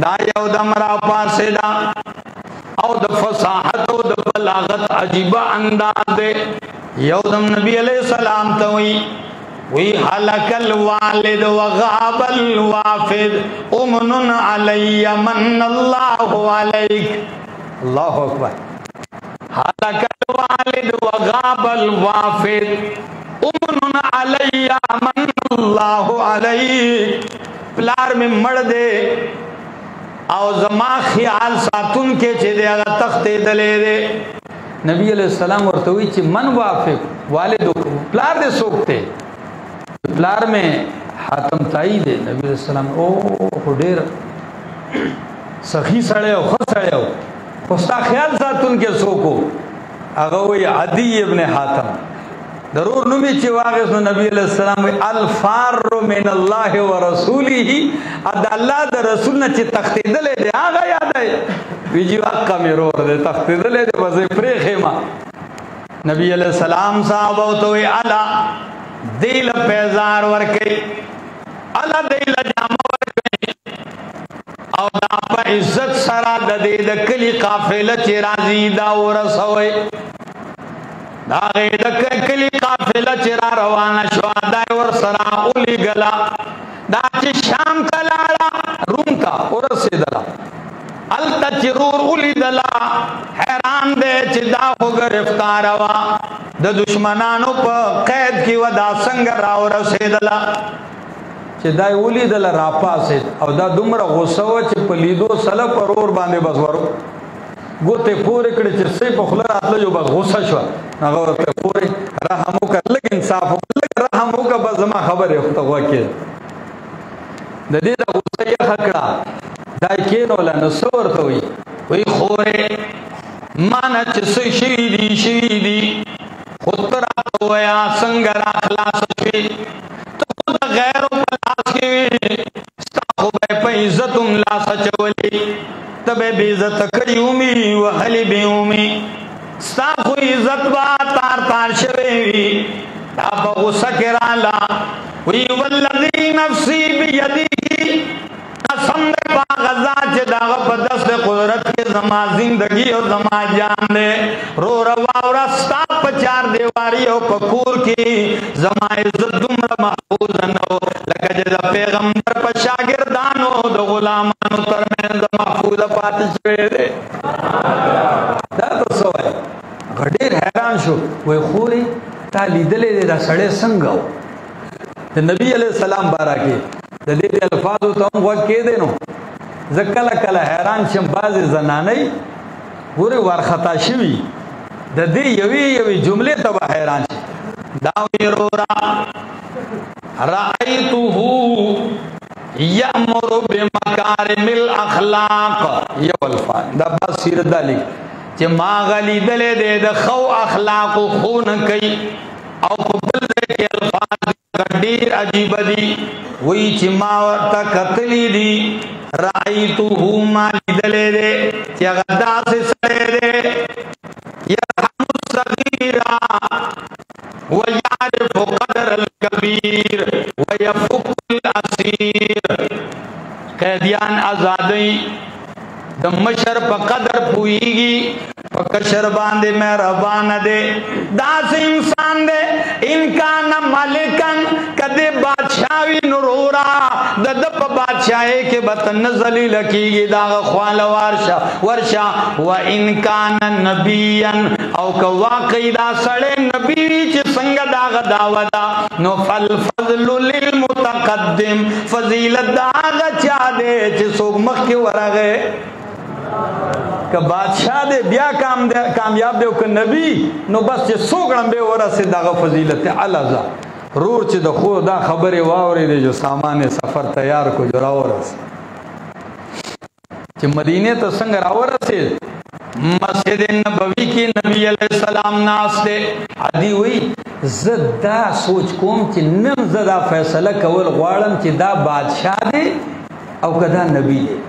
دا یو دم را پاسه دا او د فصاحت او د بلاغت عجیب انداز یو دم نبی علیہ السلام ته وی حلق الوالد وغاب الوافد امن علی من اللہ علیک اللہ اکبر حلق الوالد وغاب الوافد امن علی من اللہ علیک پلار میں مڑ دے او زما خیال ساتون کے چھے دے اگا تختے دلے دے نبی علیہ السلام ورتوی چھے من وافق والد پلار دے سوکتے پلار میں حاتم تائی دے نبی علیہ السلام او خودیر سخی سڑے ہو خود سڑے ہو خستا خیال ساتون کے سوکو اگوی عدی ابن حاتم ضرور نمی چی واقعی سنو نبی علیہ السلام الفار من اللہ و رسولی اد اللہ دا رسولنا چی تختی دلے دے آگا یاد ہے ویجی واقع میں رو دے تختی دلے دے بزی پریخی ما نبی علیہ السلام صحابہ توی علا دیل پیزار ورکی علا دیل جامع ورکی او دا پا عزت سرا دا دید کلی قافلہ چی رازی دا ورسوئی دا غید کلی قافلہ چی را روانا شوا دای ورسرا اولی گلا دا چی شام کلالا روم تا ورسی دلا علتا چی رور اولی دلا حیران دے چی دا خو گرفتاروا دا دشمنانو پا قید کی ودا سنگر راو رسیدلا چی دای اولی دلا راپا سید او دا دمر غصو چی پلیدو سلا پرور باندے بزورو گوتے پورے کڑے چی سی پا خلر آتلا جو بس غصہ شوا ناغورتے پورے رحمو کا لگ انصاف ہو لگ رحمو کا بس زمان خبر ہے اختغوا کیا دا دیدہ غصہ یہ خکڑا دای کینو لنسور توی وی خورے مانا چسی شویدی خود پر آتویا سنگر اخلاص شوی تو خود غیرو پلاس کیوی ستا خوبے پا عزتم لاسا چولی تبے بیزت کریومی وحلی بیومی ستا خو عزت با تار شویوی دا با غصہ کرالا وی والذی نفسی بیدی قسم دے پا غزا چے داغا پا دست قدرت کے زما زندگی اور زما جان دے رو روا اور استا پا چار دیواری اور پکور کی زما عزت دمر محفوظ نو لکا جدا پیغمبر پا شاگردانو دو غلامانو ترمنځ محفوظ پاتې شوی دی. دا څه وایي؟ ډېر حیران شو. وایي خورې تا لیدلی دی دا سړی څنګه و؟ د نبي علیه السلام باره کې د دې الفاظو ته هم غوږ کېدی نو زه کله کله حیران شم. بعضې زنانۍ ګورې وارخطا شوي د دې یوې جملې ته به حیران شي. دا وایي رورا رأیته یأمر بمکارم الاخلاق. یو الفاظ دا بس سیرت دا لیک چې ما غلیدلی دی د ښو اخلاقو ښوونه کوي. او په بل ځای کې الفاظ ډېر عجیبه دي. وایي چې ما ورته کتلي دي رأیته ما لیدلی دی چې هغه داسې سړی دی یرحم الصغیرا ويعرف قدر الكبير ويفك الاسير. قیدیان آزادی د مشر په قدر پوئیږي په کشر باندې مهربان دی. داسې انسان دی انکان مالکن کدی بادشاہوی نورورا د د په بادشاہی کې به ته نه ذلیله کېږي د هغه خواله ورشه. و انکان نبیا او که واقعي دا سړی نبي وي چې څنګه د هغه دعوه ده نو فالفضل للمتقدم. فضیلت د هغه چا دی چې څوک مخکې ورغی. که بادشاہ دے بیا کامیاب دے که نبی نو بس چې څوک لمبه ورسې دغه فضیلت اعلی. رور چې د خو دا خبرې واورېدې جو سامان سفر تیار کو جو راورسې چې مدینه ته څنګه راورسې مسجد نبوي کې نبی علیہ السلام ناست دی. عدی وی زه دا سوچ کوم چې نن زه دا فیصله کول غواړم چې دا بادشاہ دی او که دا نبی دی.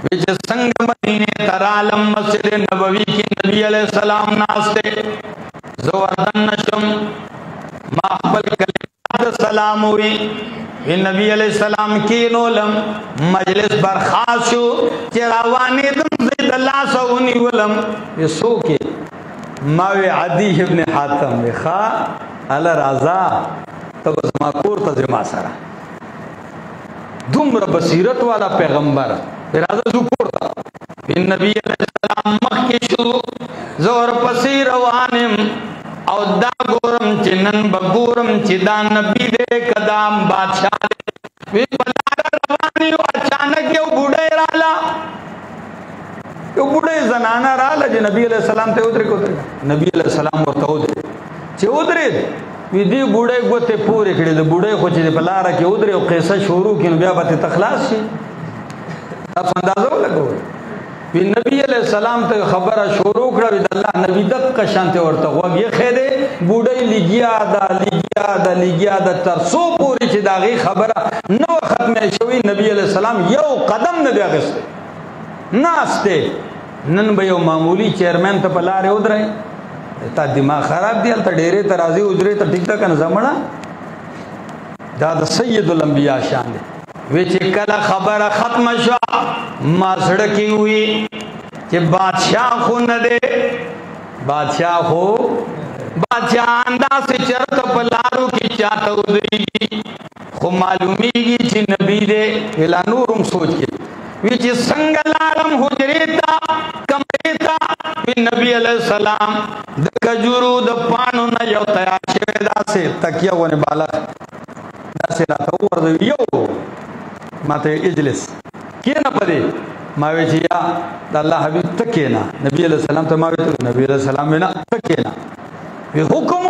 ویچ سنگ مدینه ترالم مسجد نبوی کی نبی علیہ السلام ناستے زوردن نشم ما اقبل کلمات سلام ہوئی. نبی علیہ السلام کی نولم مجلس برخاست شو چراوانی دم زید اللہ سونی ولم. یہ سو کے ماوی عدی ابن حاتم خواہ علی رازا تب از ماکور تزما سرا دومره بصیرت والا پیغمبر ارادہ زکور تا. نبی علیہ السلام مخی شو زور پسی روانم او دا گورم چنن بگورم چی دا نبی دے قدام بادشاہ دے. وی پلارا روانی و اچانک یو بوڑے رالا یو بوڑے زنانا رالا جی نبی علیہ السلام تے ادھرے کو نبی علیہ السلام ورطا ادھرے چی ادھرے وی دی بوڑے گوتے پورے کھڑے دے بوڑے خوچی دے پلارا کی ادھرے و قیسہ شروع کی نبی آباتی تخلاص شی. تاسو اندازه ولګوئ. وی نبی علیہ السلام ته خبره شروع کړه وی د الله نبی دغه شانته ورته غوږ یې خېده بوډۍ لګیا دا تر څو پورې چې داغي خبره نو ختمه شوی نبی علیہ السلام یو قدم نه دی اخیسته ناسته. نن به یو معمولی چیرمن ته په لارې ودرئ تا دماغ خراب دی هلته ډېرې ته راځي اجرې ته ټیک ده که نه زمړه دا د سید الانبیاء شان دی. وی چې کله خبره ختم شو ما زړه کې وی چې بادشاہ خو نه دی بادشاہ انداسې چرته په لارو کې چاته ودرېږي خو معلومیږي چې نبی دی. ویلا نور هم سوچ کې وی چې څنګه لاړم حجرې ته کمرې ته وی نبی علیہ السلام د کجورو د پاڼو نه یو تیار شوی داسې تکیه غوندې بالغ داسې راته ووردوي یو ما ته اجلس کېنه په دې ما وی چې یا د الله حبیب ته کېنه. نبی علیہ السلام ته ما وی نبی علیہ السلام وینا ته کېنه. وی حکم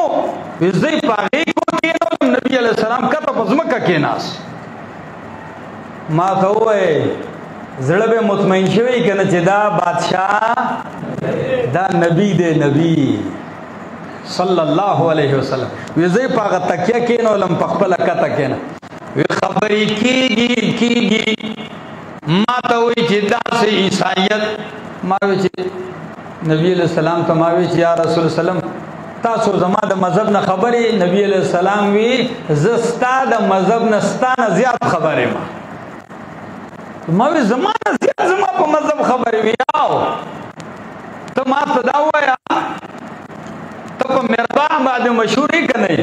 وی زه په هغې کې کېنولم. نبی علیہ السلام کته په ځمکه کېناست. ما ته ووایې زړه به مطمئن شوی که نه چې دا بادشاہ دا نبی دی نبی صلی الله علیه وسلم. وی زه په هغه تکیه کېنولم په خپله کته کېنه. وی خبری کیگی ما تا وی چی دا سے عیسائیت ما وی چی نبی علیہ السلام تا ما وی چی یا رسول السلام تاسو زما دا مذہب نا خبری. نبی علیہ السلام وی زستا دا مذہب نستا نا زیاد خبری ما وی زما نا زیاد زما پا مذہب خبری وی آو تا ما تداوا یا تا پا مرباح بعد مشہوری کنی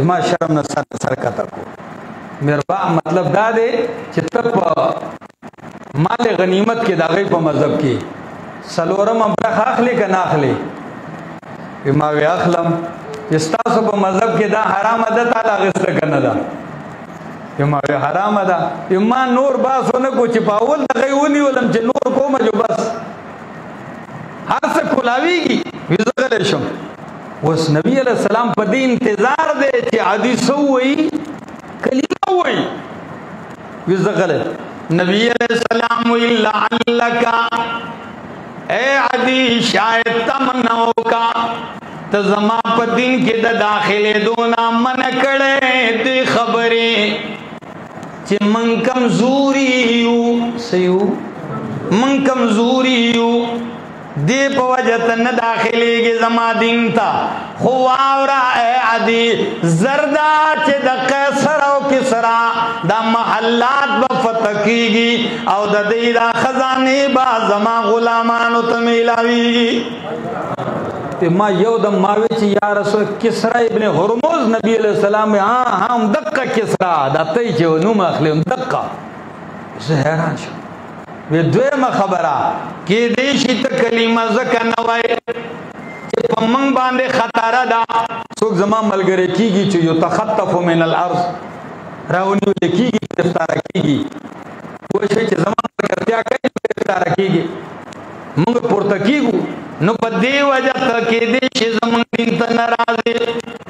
ما شرم نه سر کته کو مربع مطلب دا دی چې ته په مال غنیمت کې د هغې په مذهب کې څلورمه برخه اخلې که نه اخلې؟ ما وی اخلم. چې ستاسو په مذهب کې دا حرامه ده تا له اخیسته که نه ده؟ ما وی حرامه ده. ما نور باس ونه کو چې په اول د هغې ونیولم چې نور کومه جو بس هر څه کولاویږي. وی زه غلی شم. اوس نبي علیه السلام په دې انتظار دی چې عادي څه ووایي، کلمه ووایي. وی زه غلی. نبی علیہ السلام وی لعلک اے عدی شاید تمنو کا تو زما پا دین کی دا داخل دونا من کڑے دی خبری چی من کمزوریو سیو من کمزوریو دی پا وجہتن داخلی گی زما دین تا خواورا اے عدی زردہ چی دا قیسر او کسرا دا محلات با فتح کی گی او دا دی دا خزانی با زما غلامانو تمیلاوی گی. ما یو دم ماوی چی یا رسول کسرا ابن حرموز نبی علیہ السلام ہاں ہم دقا کسرا دا تی چی ونو مخلی ہم دقا. اسے حیران شو. وی دویم خبرہ کی دیشی تا کلمہ زکا نوائی چی پا منگ باندے خطارہ دا سوک زمان ملگرے کی گی چو یو تخطفو من الارض راونیو لے کی گی گرفتارہ کی گی کوشوی چی زمان ملگرتیا کئی گرفتارہ کی گی منگ پورتا کی گو نو پا دی وجہ تا کی دیشی زمان دین تا نرازی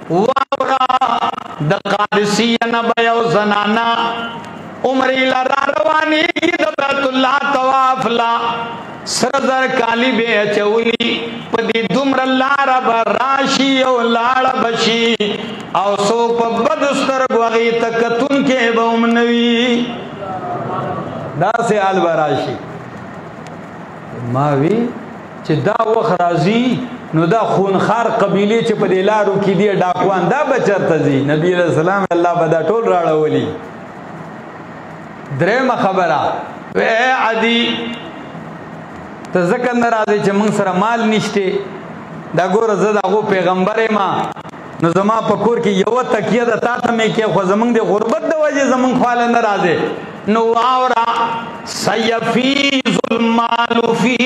واورا دا قادسی نبیو زنانا عمری لرا روانی کی دا بیت اللہ تواف لا سرزر کالی بے چولی پدی دمر اللہ رب راشی او لار بشی او سو پا بدستر گوغی تکتن کے بومنوی دا سے آل براشی. ماوی چی دا وقت رازی نو دا خونخار قبیلی چی پا دیلارو کی دی ڈاکوان دا بچر تزی نبی علیہ السلام اللہ بدا ٹول راڑا ولی. درم خبرہ اے عدی تذکر نرازی چه منگ سر مال نشتے دا گور زد آگو پیغمبر ما نو زمان پکور کی یو تکیه دا تا تمی که خو زمان دی غربت دا وجه زمان خوال نرازی نو آورا سیفیز المال فی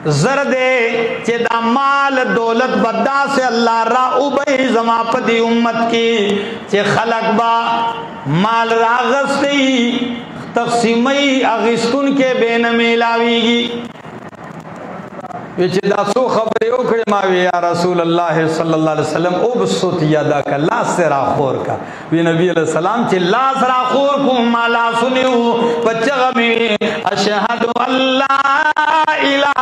زردے چه دا مال دولت بدا سے اللہ را اوبئی زمان پا دی امت کی چه خلق با مال را غستی تقسیمی اغسطن کے بین میلاوی گی. ویچے دا سو خبری اکڑے ماوی یا رسول اللہ صلی اللہ علیہ وسلم ابسط یادا کا لا سرا خور کا وی نبی علیہ السلام چے لا سرا خور کو ما لا سنیو پچغمی اشہدو اللہ الہ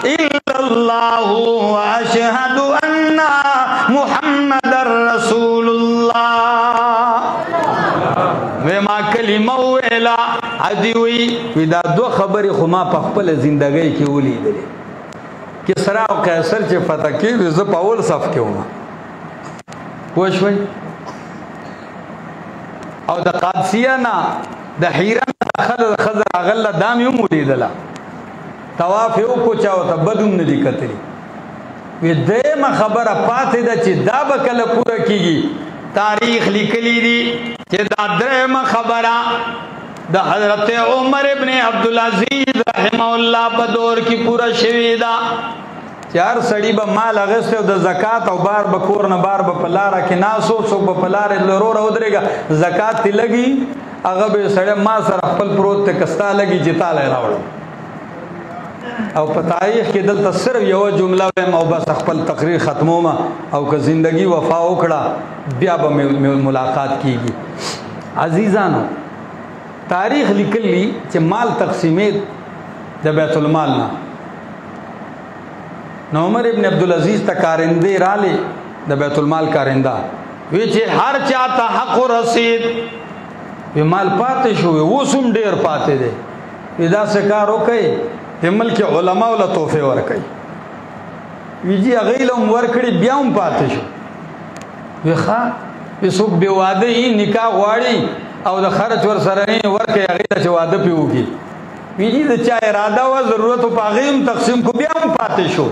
الا اللہ و اشہدو ان محمد رسول اللہ. وی ما کلمہ ویلا عدی وی دا دو خبری خما پا خپل زندگی کی اولی دلی کسرا و قیصر چه فتح کی وی زب اول صف کی ہوما پوش وی او دا قادسیہ نا دا حیران خضر اغل دامی اولی دلا توافی او کو چاو تا بدون ندی کتری وی دیم خبر پاتی دا چی دا بکل پورا کی گی تاریخ لکلی دی چی دا درم خبرہ دا حضرت عمر ابن عبدالعزیز رحمہ اللہ پا دور کی پورا شویدہ چار سڑی با مال اغسطے دا زکاة او بار با کورن بار با پلارا کی ناسو سو با پلارا لرو رو درے گا زکاة تی لگی اغب سڑی ما سر اخپل پروت تے کستا لگی جتا لے راوڑا او په تاریخ کې دلته صرف یو جمله وایم او بس خپل تقریر ختمومه او که زندگی وفا وکړه بیا به ملاقات کیږي. عزیزانو تاریخ لیکلی چې مال تقسیمې د بیت المال نه نو عمر ابن عبدالعزیز ته کارندې رالی د بیت المال کارنده وی چې هر چا ته حق رسید وی مال پاتې شو اوس هم ډېر پاتې دی وی داسې کار وکړئ دی ملک علماء له توفه ورکړي وی جی هغې له هم ورکړي بیا هم پاتې شو وی ښه وی څوک بې واده یي نکاح غواړي او د خرچ ورسره نه ورکړي هغې ته چې واده پرې وکړي وی جی د چا اراده وه ضرورت و په هغې هم تقسیم کو بیا هم پاتې شو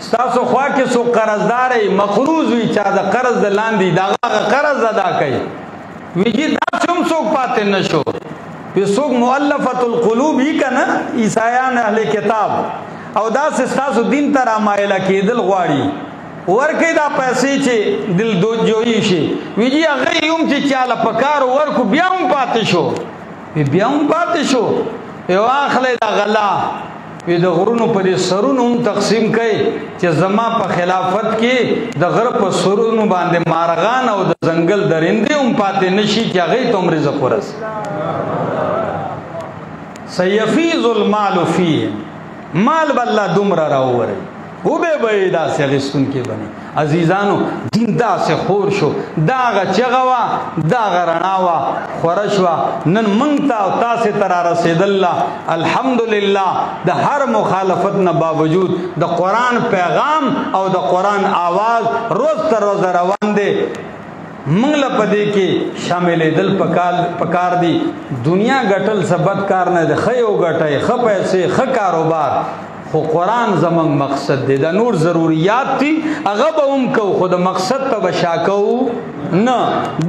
ستاسو خوا کې سو قرضدار مقروض وي چا د قرض د لاندې دا قرض ادا کوي ویجی دا چوم څوک پاتې نشو په څوک مؤلفه القلوب هی کنه عیسایان اهل کتاب او دا ستاسو دین ته رامایله کېدل غواړي ورکې دا پیسې چې دل دوجوي شي ویجی هغه یم چې چاله پکار ورکو بیا هم پاتې شو یو اخله دا غلا وی د غرونو په دې سرونو هم تقسیم کړي چې زما په خلافت کې د غر په سرونو باندې مارغان او د ځنګل درنده هم پاتې نشي چې هغه ته رزق ورس سيفيض المال فيه مال بالله دومره راوړي او به دا سغستون کې بني عزیزانو دین دا سه خور شو دا غچغوا دا غرناوا خورشوا نن منتا او تاسو تر رسول الحمدلله د هر مخالفت نه باوجود د قران پیغام او د قران आवाज روز تر روز روان دي منګل پدې کې شامل دل پکار دي دنیا غټل سبد کار نه ده خيو غټي خ پیسې خ کاروبار خو قرآن زمنګ مقصد دی دا نور ضروریات دي هغه به هم کو خو د مقصد ته بشاکو نه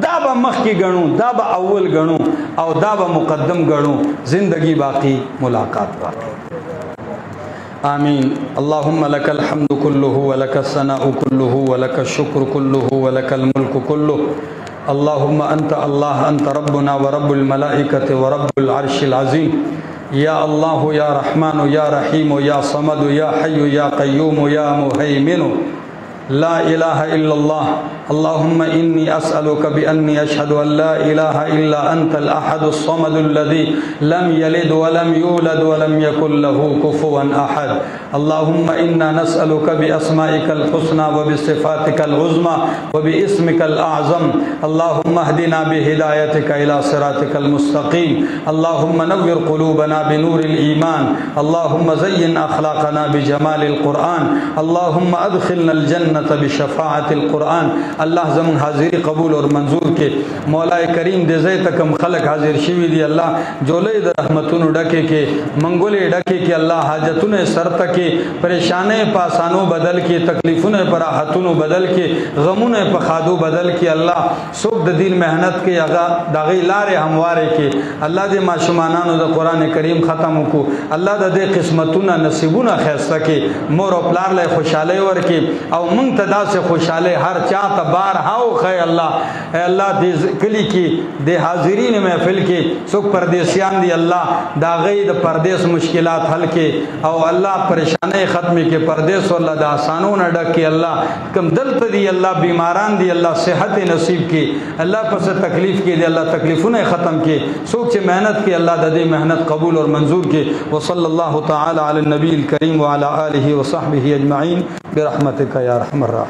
دا به مخ کې غنو دا به اول غنو او دا به مقدم غنو زندگی باقی ملاقات باقی آمین اللهم لك الحمد كله ولك الثناء كله ولك الشكر كله ولك الملك كله اللهم انت الله انت ربنا ورب الملائكه ورب العرش العظيم يا الله يا رحمن يا رحيم يا صمد يا حي يا قيوم يا مهيمن لا إله إلا الله اللهم إني أسألك بأني أشهد أن لا إله إلا أنت الأحد الصمد الذي لم يلد ولم يولد ولم يكن له كفوا أحد اللهم إنا نسألك بأسمائك الحسنى وبصفاتك العظمى وباسمك الأعظم اللهم اهدنا بهدايتك إلى صراطك المستقيم اللهم نور قلوبنا بنور الإيمان اللهم زين أخلاقنا بجمال القرآن اللهم أدخلنا الجنة بشفاعة القرآن الله زمون حاضری قبول اور منظور کے مولا کریم دے زے تکم خلق حاضر شوی دی اللہ جولے د رحمتونو ڈکے کے منگولے ڈکے کے اللہ حاجتونو سر تکے پریشانے پاسانو بدل کے تکلیفونو پر راحتونو بدل کے غمونو پخادو بدل کے اللہ سوک د دین محنت کے اغا داغی لارے ہموارے کے اللہ دے معشومانانو دا قرآن کریم ختم کو اللہ دے قسمتونا نصیبونا خیستہ کے مور و پلار لے خوشحالے ور کے او منتدا سے خوشحالے ہر چاہتا بار ہاو خی اللہ اے اللہ دے کلی کی دے حاضرین محفل کے سکھ پردیسیان دی اللہ دا غید پردیس مشکلات حل کے او اللہ پریشانے ختمی کے پردیس و اللہ دا آسانون اڈک کے اللہ کم دلت دی اللہ بیماران دی اللہ صحت نصیب کی اللہ پس تکلیف کی دی اللہ تکلیفون ختم کے سوک چے محنت کی اللہ دا دے محنت قبول اور منظور کے وصلی اللہ تعالی علی النبی الکریم وعلی آلہ وصحبہ اجمعین برحمتک یا رحم الراحمین